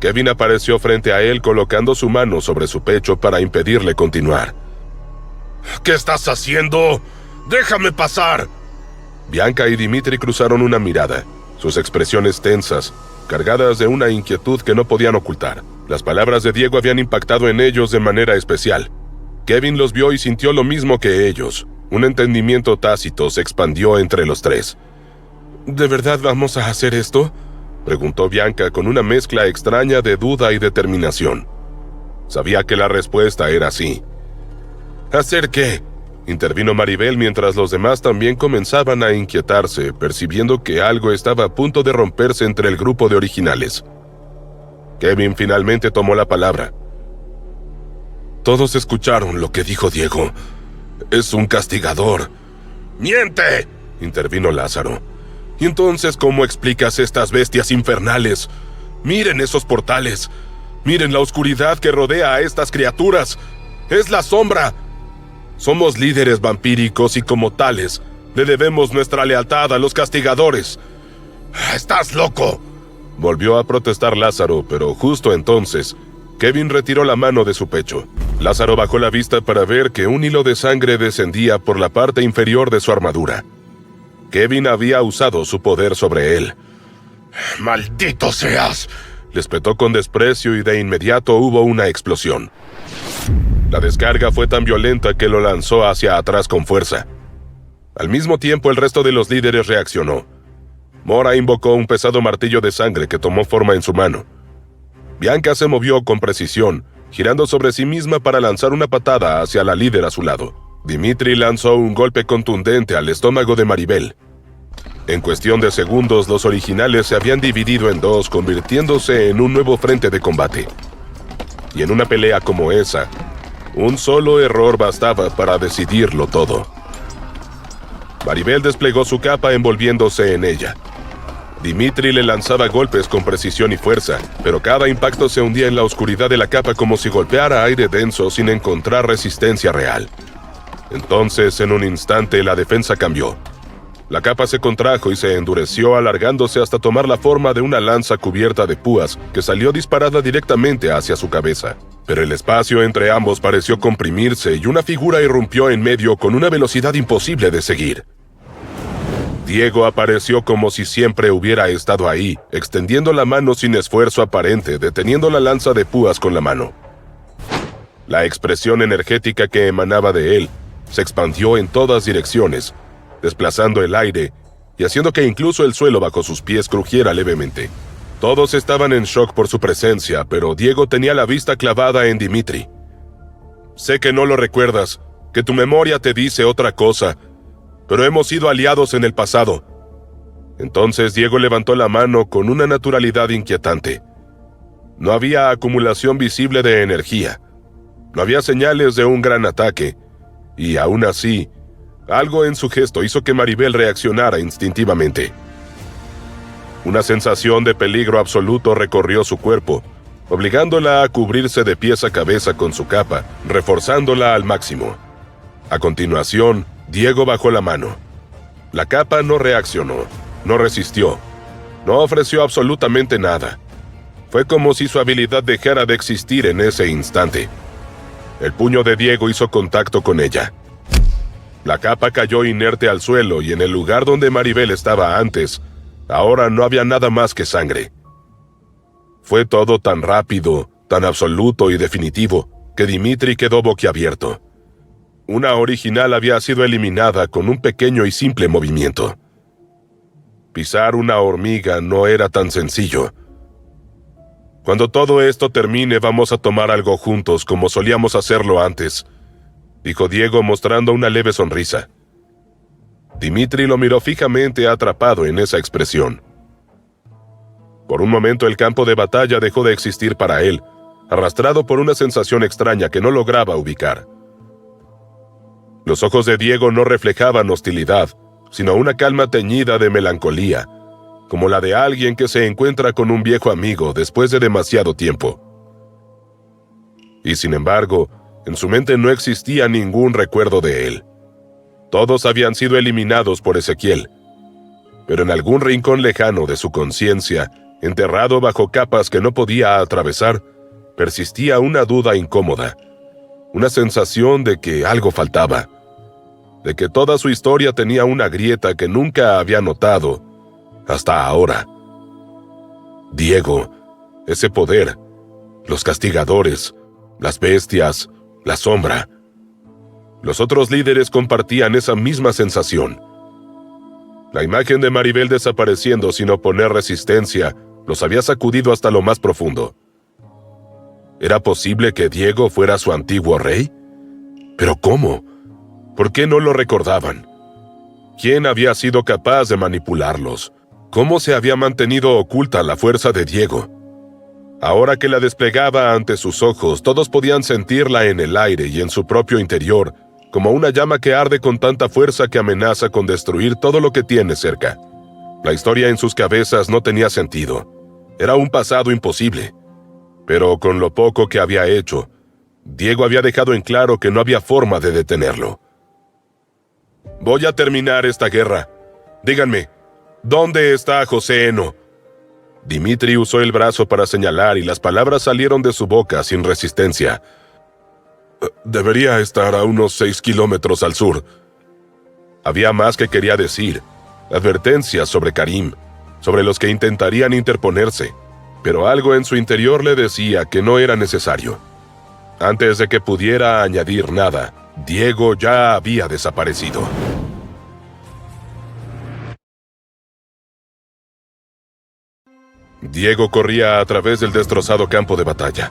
Kevin apareció frente a él, colocando su mano sobre su pecho para impedirle continuar. «¿Qué estás haciendo? ¡Déjame pasar!». Bianca y Dimitri cruzaron una mirada, sus expresiones tensas, cargadas de una inquietud que no podían ocultar. Las palabras de Diego habían impactado en ellos de manera especial. Kevin los vio y sintió lo mismo que ellos. Un entendimiento tácito se expandió entre los tres. «¿De verdad vamos a hacer esto?», preguntó Bianca con una mezcla extraña de duda y determinación. Sabía que la respuesta era sí. «¿Hacer qué?», intervino Maribel, mientras los demás también comenzaban a inquietarse, percibiendo que algo estaba a punto de romperse entre el grupo de originales. Kevin finalmente tomó la palabra. «Todos escucharon lo que dijo Diego. Es un castigador». «¡Miente!», intervino Lázaro. «¿Y entonces cómo explicas estas bestias infernales? Miren esos portales. Miren la oscuridad que rodea a estas criaturas. Es la sombra. Somos líderes vampíricos y como tales, le debemos nuestra lealtad a los castigadores». «¡Estás loco!», volvió a protestar Lázaro, pero justo entonces, Kevin retiró la mano de su pecho. Lázaro bajó la vista para ver que un hilo de sangre descendía por la parte inferior de su armadura. Kevin había usado su poder sobre él. ¡Maldito seas! Le espetó con desprecio y de inmediato hubo una explosión. La descarga fue tan violenta que lo lanzó hacia atrás con fuerza. Al mismo tiempo, el resto de los líderes reaccionó. Mora invocó un pesado martillo de sangre que tomó forma en su mano. Bianca se movió con precisión, girando sobre sí misma para lanzar una patada hacia la líder a su lado. Dimitri lanzó un golpe contundente al estómago de Maribel. En cuestión de segundos, los originales se habían dividido en dos, convirtiéndose en un nuevo frente de combate. Y en una pelea como esa, un solo error bastaba para decidirlo todo. Maribel desplegó su capa envolviéndose en ella. Dimitri le lanzaba golpes con precisión y fuerza, pero cada impacto se hundía en la oscuridad de la capa como si golpeara aire denso sin encontrar resistencia real. Entonces, en un instante, la defensa cambió. La capa se contrajo y se endureció, alargándose hasta tomar la forma de una lanza cubierta de púas que salió disparada directamente hacia su cabeza. Pero el espacio entre ambos pareció comprimirse y una figura irrumpió en medio con una velocidad imposible de seguir. Diego apareció como si siempre hubiera estado ahí, extendiendo la mano sin esfuerzo aparente, deteniendo la lanza de púas con la mano. La expresión energética que emanaba de él se expandió en todas direcciones, desplazando el aire y haciendo que incluso el suelo bajo sus pies crujiera levemente. Todos estaban en shock por su presencia, pero Diego tenía la vista clavada en Dimitri. Sé que no lo recuerdas, que tu memoria te dice otra cosa, pero hemos sido aliados en el pasado. Entonces Diego levantó la mano con una naturalidad inquietante. No había acumulación visible de energía. No había señales de un gran ataque, y aún así, algo en su gesto hizo que Maribel reaccionara instintivamente. Una sensación de peligro absoluto recorrió su cuerpo, obligándola a cubrirse de pies a cabeza con su capa, reforzándola al máximo. A continuación, Diego bajó la mano. La capa no reaccionó, no resistió, no ofreció absolutamente nada. Fue como si su habilidad dejara de existir en ese instante. El puño de Diego hizo contacto con ella. La capa cayó inerte al suelo y en el lugar donde Maribel estaba antes, ahora no había nada más que sangre. Fue todo tan rápido, tan absoluto y definitivo, que Dimitri quedó boquiabierto. Una original había sido eliminada con un pequeño y simple movimiento. Pisar una hormiga no era tan sencillo. Cuando todo esto termine, vamos a tomar algo juntos como solíamos hacerlo antes, dijo Diego mostrando una leve sonrisa. Dimitri lo miró fijamente, atrapado en esa expresión. Por un momento el campo de batalla dejó de existir para él, arrastrado por una sensación extraña que no lograba ubicar. Los ojos de Diego no reflejaban hostilidad, sino una calma teñida de melancolía, como la de alguien que se encuentra con un viejo amigo después de demasiado tiempo. Y sin embargo, en su mente no existía ningún recuerdo de él. Todos habían sido eliminados por Ezequiel, pero en algún rincón lejano de su conciencia, enterrado bajo capas que no podía atravesar, persistía una duda incómoda, una sensación de que algo faltaba, de que toda su historia tenía una grieta que nunca había notado hasta ahora. Diego, ese poder, los castigadores, las bestias, la sombra. Los otros líderes compartían esa misma sensación. La imagen de Maribel desapareciendo sin oponer resistencia los había sacudido hasta lo más profundo. ¿Era posible que Diego fuera su antiguo rey? ¿Pero cómo? ¿Por qué no lo recordaban? ¿Quién había sido capaz de manipularlos? ¿Cómo se había mantenido oculta la fuerza de Diego? Ahora que la desplegaba ante sus ojos, todos podían sentirla en el aire y en su propio interior, como una llama que arde con tanta fuerza que amenaza con destruir todo lo que tiene cerca. La historia en sus cabezas no tenía sentido. Era un pasado imposible. Pero con lo poco que había hecho, Diego había dejado en claro que no había forma de detenerlo. Voy a terminar esta guerra. Díganme, ¿dónde está José Eno? Dimitri usó el brazo para señalar y las palabras salieron de su boca sin resistencia. Debería estar a unos 6 kilómetros al sur. Había más que quería decir. Advertencias sobre Karim. sobre los que intentarían interponerse, pero algo en su interior le decía que no era necesario. Antes de que pudiera añadir nada, Diego ya había desaparecido. Diego corría a través del destrozado campo de batalla.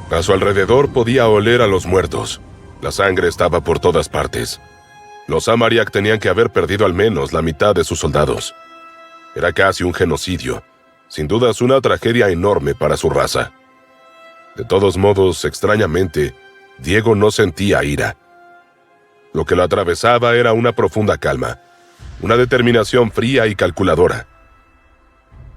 A su alrededor podía oler a los muertos. La sangre estaba por todas partes. Los Amariak tenían que haber perdido al menos la mitad de sus soldados. Era casi un genocidio, sin dudas una tragedia enorme para su raza. De todos modos, extrañamente, Diego no sentía ira. Lo que lo atravesaba era una profunda calma, una determinación fría y calculadora.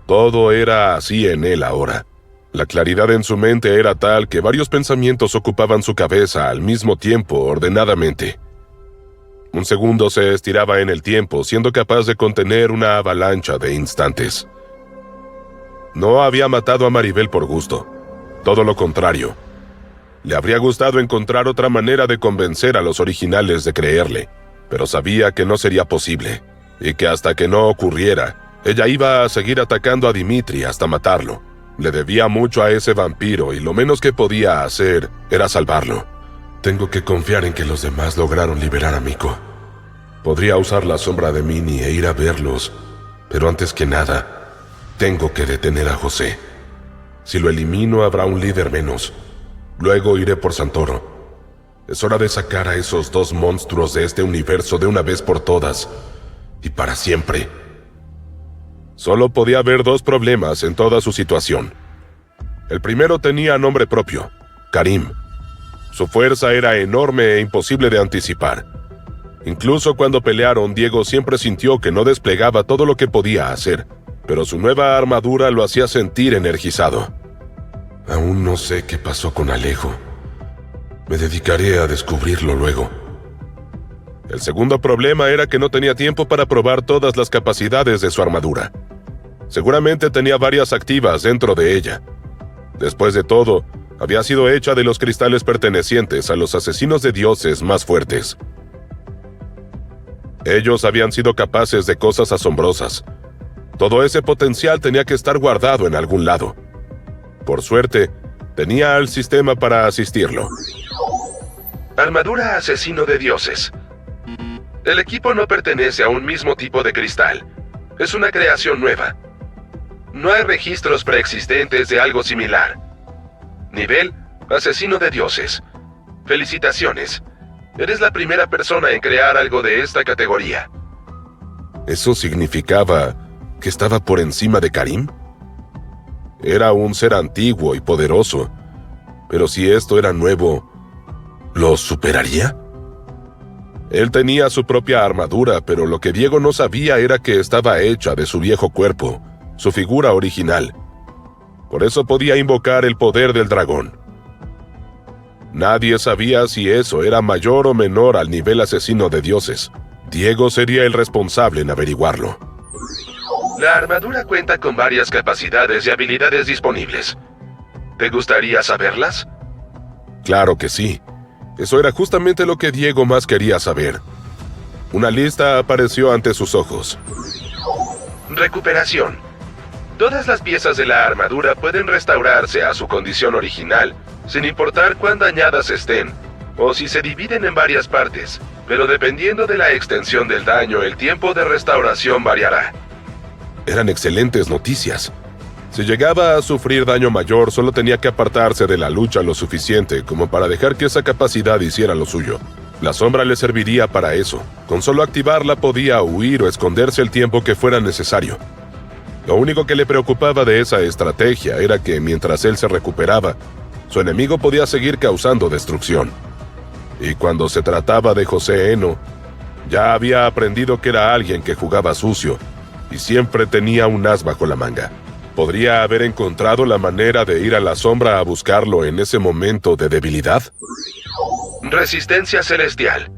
Todo era así en él ahora. La claridad en su mente era tal que varios pensamientos ocupaban su cabeza al mismo tiempo, ordenadamente. Un segundo se estiraba en el tiempo, siendo capaz de contener una avalancha de instantes. No había matado a Maribel por gusto. Todo lo contrario. Le habría gustado encontrar otra manera de convencer a los originales de creerle, pero sabía que no sería posible, y que hasta que no ocurriera, ella iba a seguir atacando a Dimitri hasta matarlo. Le debía mucho a ese vampiro y lo menos que podía hacer era salvarlo. Tengo que confiar en que los demás lograron liberar a Mikko. Podría usar la sombra de Minnie e ir a verlos, pero antes que nada, tengo que detener a José. Si lo elimino, habrá un líder menos. Luego iré por Santoro. Es hora de sacar a esos dos monstruos de este universo de una vez por todas, y para siempre. Solo podía haber dos problemas en toda su situación. El primero tenía nombre propio, Karim. Su fuerza era enorme e imposible de anticipar. Incluso cuando pelearon, Diego siempre sintió que no desplegaba todo lo que podía hacer, pero su nueva armadura lo hacía sentir energizado. Aún no sé qué pasó con Alejo. Me dedicaré a descubrirlo luego. El segundo problema era que no tenía tiempo para probar todas las capacidades de su armadura. Seguramente tenía varias activas dentro de ella. Después de todo, había sido hecha de los cristales pertenecientes a los asesinos de dioses más fuertes. Ellos habían sido capaces de cosas asombrosas. Todo ese potencial tenía que estar guardado en algún lado. Por suerte, tenía al sistema para asistirlo. Armadura asesino de dioses. El equipo no pertenece a un mismo tipo de cristal. Es una creación nueva. No hay registros preexistentes de algo similar. Nivel, asesino de dioses. Felicitaciones. Eres la primera persona en crear algo de esta categoría. ¿Eso significaba que estaba por encima de Karim? Era un ser antiguo y poderoso, pero si esto era nuevo, ¿lo superaría? Él tenía su propia armadura, pero lo que Diego no sabía era que estaba hecha de su viejo cuerpo, su figura original. Por eso podía invocar el poder del dragón. Nadie sabía si eso era mayor o menor al nivel asesino de dioses. Diego sería el responsable en averiguarlo. La armadura cuenta con varias capacidades y habilidades disponibles. ¿Te gustaría saberlas? Claro que sí. Eso era justamente lo que Diego más quería saber. Una lista apareció ante sus ojos. Recuperación. Todas las piezas de la armadura pueden restaurarse a su condición original, sin importar cuán dañadas estén, o si se dividen en varias partes, pero dependiendo de la extensión del daño, el tiempo de restauración variará. Eran excelentes noticias. Si llegaba a sufrir daño mayor, solo tenía que apartarse de la lucha lo suficiente como para dejar que esa capacidad hiciera lo suyo. La sombra le serviría para eso. Con solo activarla podía huir o esconderse el tiempo que fuera necesario. Lo único que le preocupaba de esa estrategia era que mientras él se recuperaba, su enemigo podía seguir causando destrucción. Y cuando se trataba de José Eno, ya había aprendido que era alguien que jugaba sucio y siempre tenía un as bajo la manga. ¿Podría haber encontrado la manera de ir a la sombra a buscarlo en ese momento de debilidad? Resistencia celestial.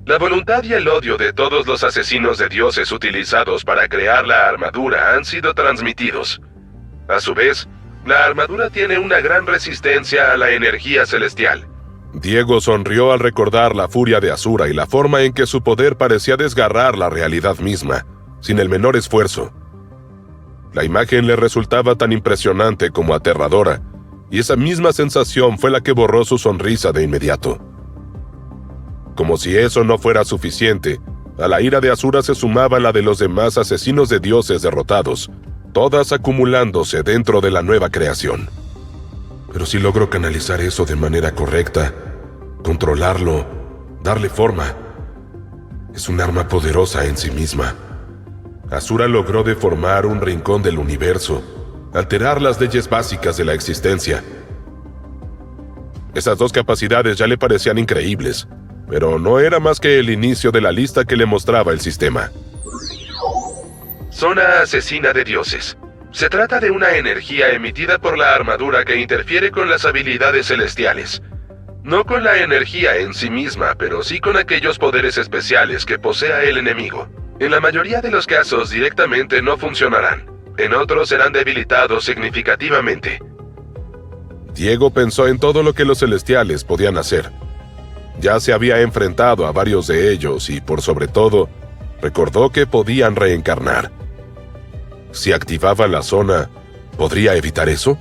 La voluntad y el odio de todos los asesinos de dioses utilizados para crear la armadura han sido transmitidos. A su vez, la armadura tiene una gran resistencia a la energía celestial. Diego sonrió al recordar la furia de Asura y la forma en que su poder parecía desgarrar la realidad misma, sin el menor esfuerzo. La imagen le resultaba tan impresionante como aterradora, y esa misma sensación fue la que borró su sonrisa de inmediato. Como si eso no fuera suficiente, a la ira de Asura se sumaba la de los demás asesinos de dioses derrotados, todas acumulándose dentro de la nueva creación. Pero si logro canalizar eso de manera correcta, controlarlo, darle forma, es un arma poderosa en sí misma. Asura logró deformar un rincón del universo, alterar las leyes básicas de la existencia. Esas dos capacidades ya le parecían increíbles, pero no era más que el inicio de la lista que le mostraba el sistema. Zona asesina de dioses. Se trata de una energía emitida por la armadura que interfiere con las habilidades celestiales. No con la energía en sí misma, pero sí con aquellos poderes especiales que posea el enemigo. En la mayoría de los casos directamente no funcionarán. En otros serán debilitados significativamente. Diego pensó en todo lo que los celestiales podían hacer. Ya se había enfrentado a varios de ellos y, por sobre todo, recordó que podían reencarnar. Si activaba la zona, ¿podría evitar eso?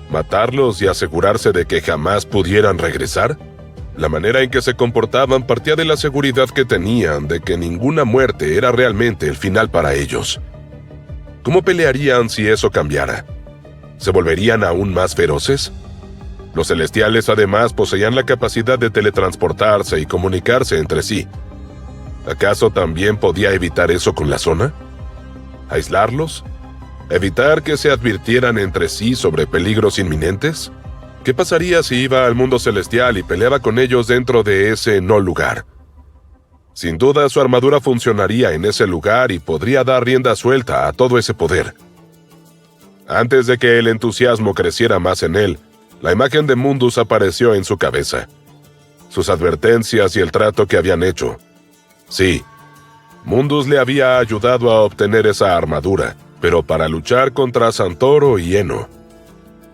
¿Matarlos y asegurarse de que jamás pudieran regresar? La manera en que se comportaban partía de la seguridad que tenían de que ninguna muerte era realmente el final para ellos. ¿Cómo pelearían si eso cambiara? ¿Se volverían aún más feroces? Los celestiales además poseían la capacidad de teletransportarse y comunicarse entre sí. ¿Acaso también podía evitar eso con la zona? ¿Aislarlos? ¿Evitar que se advirtieran entre sí sobre peligros inminentes? ¿Qué pasaría si iba al mundo celestial y peleaba con ellos dentro de ese no lugar? Sin duda su armadura funcionaría en ese lugar y podría dar rienda suelta a todo ese poder. Antes de que el entusiasmo creciera más en él, la imagen de Mundus apareció en su cabeza. Sus advertencias y el trato que habían hecho. Sí, Mundus le había ayudado a obtener esa armadura, pero para luchar contra Santoro y Eno.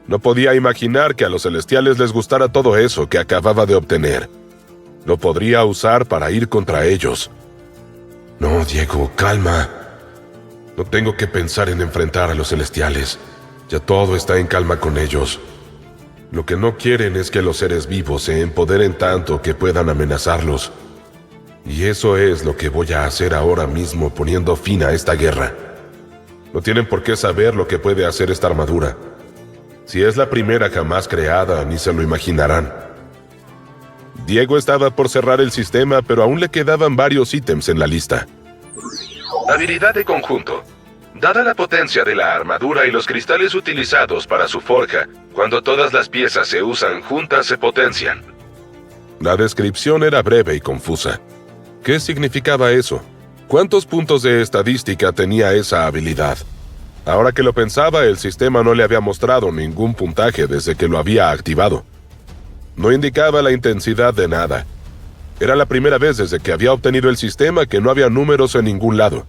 No podía imaginar que a los celestiales les gustara todo eso que acababa de obtener. Lo podría usar para ir contra ellos. No, Diego, calma. No tengo que pensar en enfrentar a los celestiales. Ya todo está en calma con ellos. Lo que no quieren es que los seres vivos se empoderen tanto que puedan amenazarlos. Y eso es lo que voy a hacer ahora mismo, poniendo fin a esta guerra. No tienen por qué saber lo que puede hacer esta armadura. Si es la primera jamás creada, ni se lo imaginarán. Diego estaba por cerrar el sistema, pero aún le quedaban varios ítems en la lista. Habilidad de conjunto. Dada la potencia de la armadura y los cristales utilizados para su forja, cuando todas las piezas se usan juntas se potencian. La descripción era breve y confusa. ¿Qué significaba eso? ¿Cuántos puntos de estadística tenía esa habilidad? Ahora que lo pensaba, el sistema no le había mostrado ningún puntaje desde que lo había activado. No indicaba la intensidad de nada. Era la primera vez desde que había obtenido el sistema que no había números en ningún lado.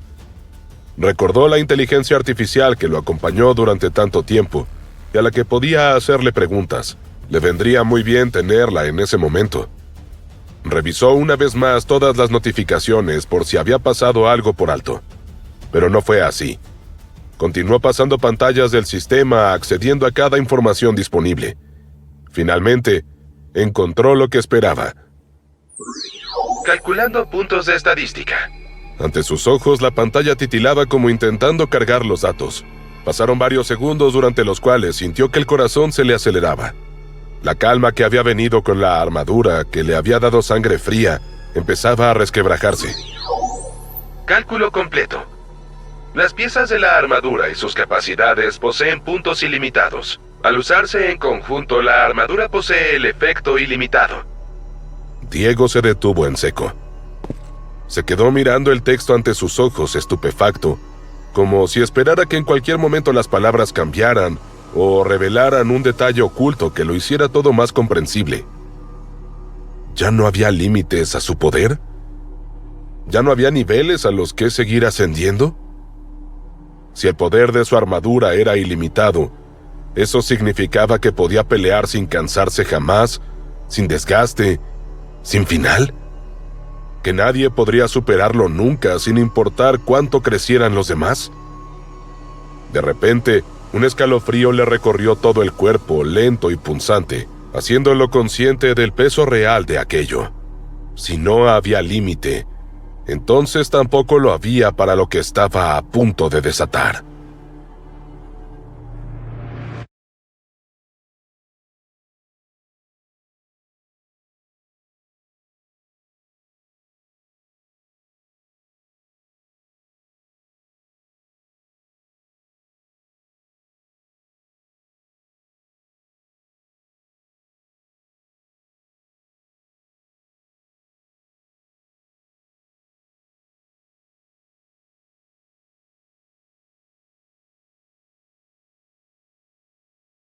Recordó la inteligencia artificial que lo acompañó durante tanto tiempo y a la que podía hacerle preguntas. Le vendría muy bien tenerla en ese momento. Revisó una vez más todas las notificaciones por si había pasado algo por alto. Pero no fue así. Continuó pasando pantallas del sistema, accediendo a cada información disponible. Finalmente, encontró lo que esperaba. Calculando puntos de estadística. Ante sus ojos, la pantalla titilaba como intentando cargar los datos. Pasaron varios segundos durante los cuales sintió que el corazón se le aceleraba. La calma que había venido con la armadura, que le había dado sangre fría, empezaba a resquebrajarse. Cálculo completo. Las piezas de la armadura y sus capacidades poseen puntos ilimitados. Al usarse en conjunto, la armadura posee el efecto ilimitado. Diego se detuvo en seco. Se quedó mirando el texto ante sus ojos, estupefacto, como si esperara que en cualquier momento las palabras cambiaran o revelaran un detalle oculto que lo hiciera todo más comprensible. ¿Ya no había límites a su poder? ¿Ya no había niveles a los que seguir ascendiendo? Si el poder de su armadura era ilimitado, ¿eso significaba que podía pelear sin cansarse jamás, sin desgaste, sin final? ¿Que nadie podría superarlo nunca sin importar cuánto crecieran los demás? De repente, un escalofrío le recorrió todo el cuerpo, lento y punzante, haciéndolo consciente del peso real de aquello. Si no había límite, entonces tampoco lo había para lo que estaba a punto de desatar.